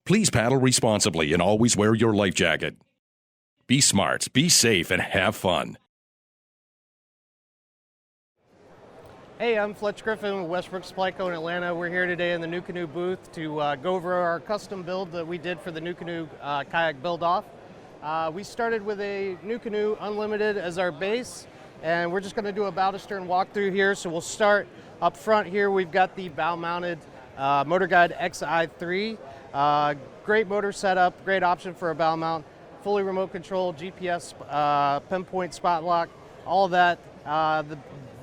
Please paddle responsibly and always wear your life jacket. Be smart, be safe, and have fun. Hey, I'm Fletch Griffin with Westbrook Supply Co. in Atlanta. We're here today in the NuCanoe booth to go over our custom build that we did for the NuCanoe Kayak build-off. We started with a NuCanoe Unlimited as our base, and we're just going to do a bow-to-stern walkthrough here. So we'll start up front here. We've got the bow-mounted Motor Guide XI3. Great motor setup, great option for a bow mount. Fully remote control, GPS, pinpoint spot lock, all of that.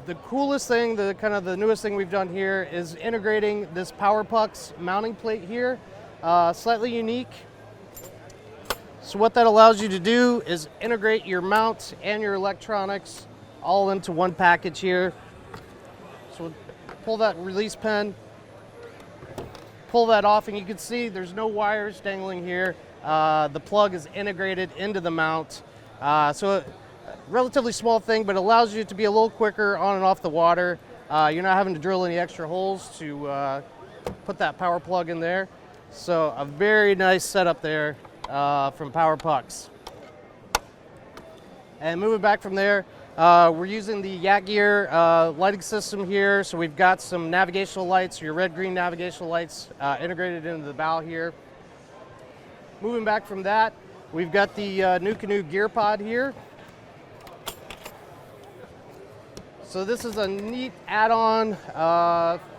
The coolest thing, the newest thing we've done here is integrating this Power Pucks mounting plate here. Slightly unique. So what that allows you to do is integrate your mount and your electronics all into one package here. So we'll pull that release pin, pull that off, and you can see there's no wires dangling here. The plug is integrated into the mount. So relatively small thing, but it allows you to be a little quicker on and off the water. You're not having to drill any extra holes to put that power plug in there. So a very nice setup there from Power Pucks. And moving back from there, we're using the Yak Gear lighting system here. So we've got some navigational lights, your red-green navigational lights integrated into the bow here. Moving back from that, we've got the NuCanoe Gear Pod here. So this is a neat add-on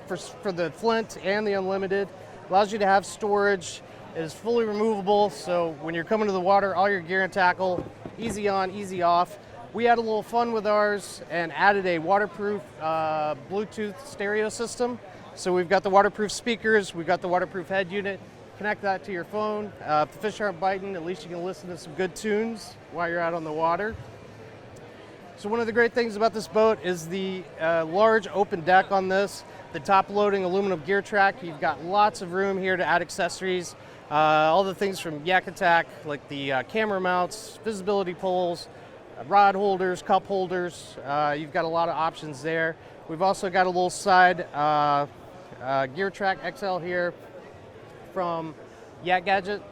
for the Flint and the Unlimited. Allows you to have storage. It is fully removable, so when you're coming to the water, all your gear and tackle, easy on, easy off. We had a little fun with ours and added a waterproof Bluetooth stereo system. So we've got the waterproof speakers, we've got the waterproof head unit. Connect that to your phone. If the fish aren't biting, at least you can listen to some good tunes while you're out on the water. So one of the great things about this boat is the large open deck on this. The top-loading aluminum gear track. You've got lots of room here to add accessories. All the things from Yak Attack, like the camera mounts, visibility poles, rod holders, cup holders. You've got a lot of options there. We've also got a little side Gear Track XL here from Yak Gadget.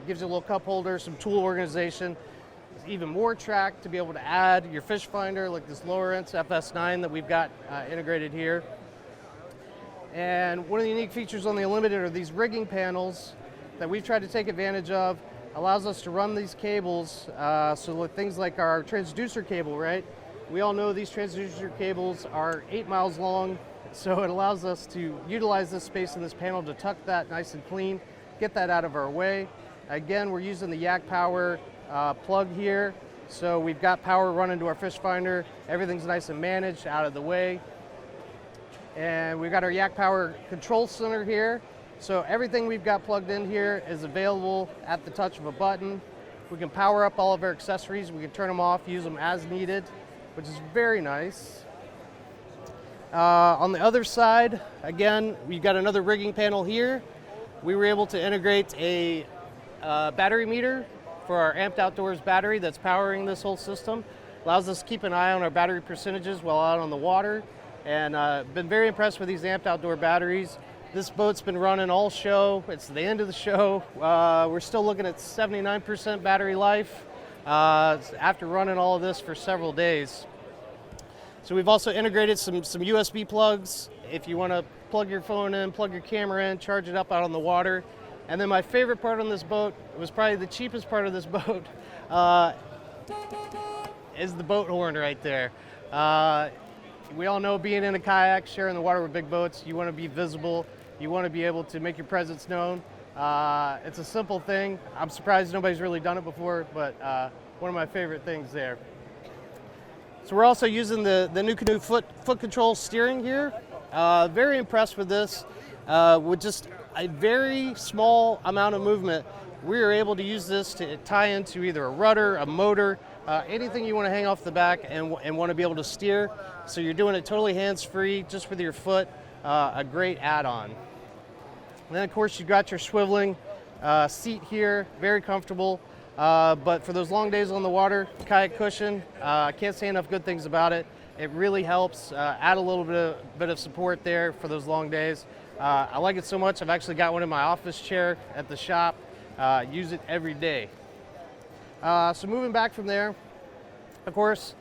Gives you a little cup holder, some tool organization. Even more track to be able to add your fish finder, like this Lowrance FS9 that we've got integrated here. And one of the unique features on the Unlimited are these rigging panels that we've tried to take advantage of. Allows us to run these cables, so things like our transducer cable, right? We all know these transducer cables are 8 miles long, so it allows us to utilize this space in this panel to tuck that nice and clean, get that out of our way. Again, we're using the Yak Power plug here, so we've got power running to our fish finder. Everything's nice and managed, out of the way. And we've got our Yak Power control center here. So everything we've got plugged in here is available at the touch of a button. We can power up all of our accessories. We can turn them off, use them as needed, which is very nice. On the other side, again, we've got another rigging panel here. We were able to integrate a battery meter for our Amped Outdoors battery that's powering this whole system. Allows us to keep an eye on our battery percentages while out on the water. And been very impressed with these Amped Outdoor batteries. This boat's been running all show. It's the end of the show. We're still looking at 79% battery life after running all of this for several days. So we've also integrated some USB plugs if you want to plug your phone in, plug your camera in, charge it up out on the water. And then my favorite part on this boat, it was probably the cheapest part of this boat, is the boat horn right there. We all know being in a kayak, sharing the water with big boats, you want to be visible. You want to be able to make your presence known. It's a simple thing. I'm surprised nobody's really done it before, but one of my favorite things there. So we're also using the NuCanoe foot control steering here. Very impressed with this. With just a very small amount of movement, we are able to use this to tie into either a rudder, a motor, anything you want to hang off the back and want to be able to steer. So you're doing it totally hands-free, just with your foot. A great add-on. And then of course you've got your swiveling seat here, very comfortable. But for those long days on the water, kayak cushion, I can't say enough good things about it. It really helps add a little bit of support there for those long days. I like it so much, I've actually got one in my office chair at the shop. Use it every day. So moving back from there, of course,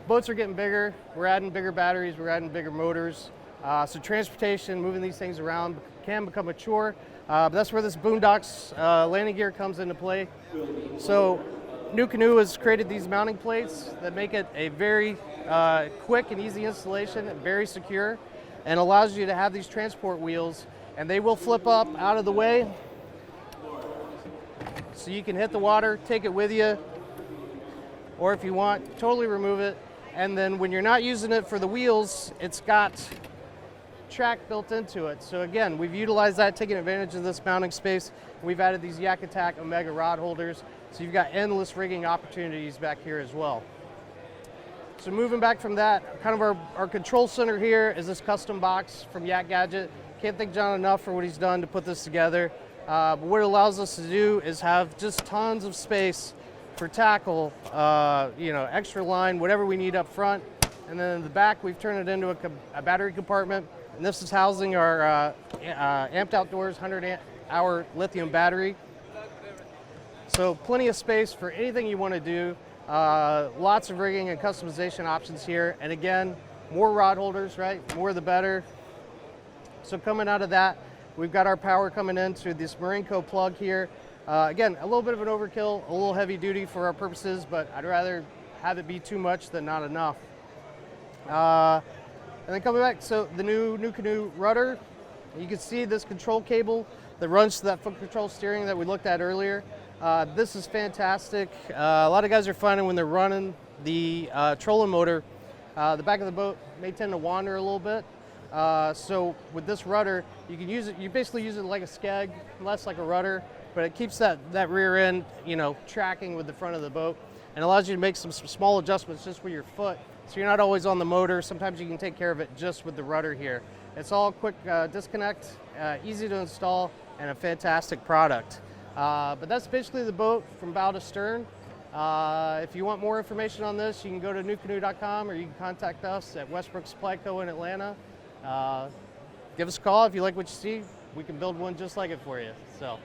boats are getting bigger. We're adding bigger batteries, we're adding bigger motors. So transportation, moving these things around can become a chore. But that's where this Boondocks landing gear comes into play. So NuCanoe has created these mounting plates that make it a very quick and easy installation, very secure, and allows you to have these transport wheels, and they will flip up out of the way so you can hit the water, take it with you, or if you want, totally remove it. And then when you're not using it for the wheels, it's got track built into it. So again, we've utilized that, taking advantage of this mounting space. We've added these Yak Attack Omega rod holders, so you've got endless rigging opportunities back here as well. So moving back from that, kind of our control center here is this custom box from Yak Gadget. Can't thank John enough for what he's done to put this together. But what it allows us to do is have just tons of space for tackle, extra line, whatever we need up front. And then in the back, we've turned it into a battery compartment. And this is housing our Amped Outdoors 100-hour lithium battery. So plenty of space for anything you want to do. Lots of rigging and customization options here. And again, more rod holders, right? More the better. So coming out of that, we've got our power coming in through this Marinco plug here. Again, a little bit of an overkill, a little heavy duty for our purposes, but I'd rather have it be too much than not enough. And then coming back, so the new NuCanoe rudder, you can see this control cable that runs to that foot control steering that we looked at earlier. This is fantastic. A lot of guys are finding when they're running the trolling motor, the back of the boat may tend to wander a little bit. So with this rudder, you can use it, you basically use it like a skeg, less like a rudder, but it keeps that rear end, tracking with the front of the boat, and allows you to make some small adjustments just with your foot. So you're not always on the motor. Sometimes you can take care of it just with the rudder here. It's all quick disconnect, easy to install, and a fantastic product. But that's basically the boat from bow to stern. If you want more information on this, you can go to NuCanoe.com or you can contact us at Westbrook Supply Co. in Atlanta. Give us a call if you like what you see. We can build one just like it for you. So.